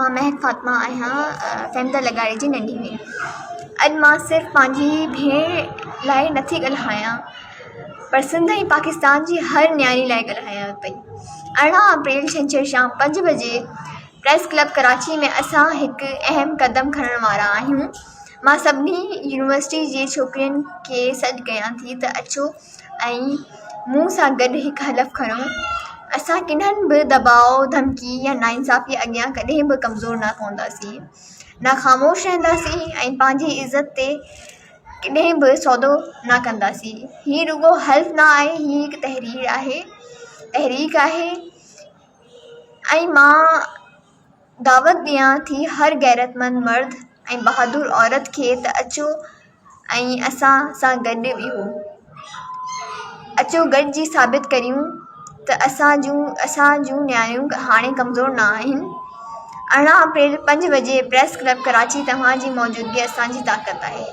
मां महक फ़ातिमा आहियां फ़हमिदा लगाड़ी जी नंढी में। अॼु मां सिर्फ़ु पंहिंजी भेण लाइ नथी ॻाल्हायां पर सिंध ऐं पाकिस्तान जी हर न्याणी लाइ ॻाल्हायां पई। 18 अप्रैल छंछरु शाम 5 बजे प्रेस क्लब कराची में असां हिकु अहम क़दम खणण वारा आहियूं। मां सभिनी यूनिवर्सिटी जी छोकिरियुनि खे सॾु कयां थी त अचो ऐं मूं सां गॾु हिकु हलफ़ खणो। असां किन्हनि बि दबाव, धमकी या नाइंसाफ़ी अॻियां कॾहिं बि कमज़ोर न पवंदासीं, न ख़ामोश रहंदासीं ऐं पंहिंजी इज़त ते कॾहिं बि सौदो न कंदासीं। हीअ रुॻो हल्फ़ न आहे, हीअ हिकु तहरीक आहे ऐं मां दावत ॾियां थी हर गैरतमंद मर्द ऐं बहादुर औरत खे त अचो ऐं असां सां गॾु विहो। अचो गॾिजी साबित करियूं त असां जूं न्याणियूं हाणे कमज़ोर न आहिनि। 18 अप्रैल 5 बजे प्रेस क्लब कराची तव्हांजी मौजूदगी असांजी ताक़त आहे।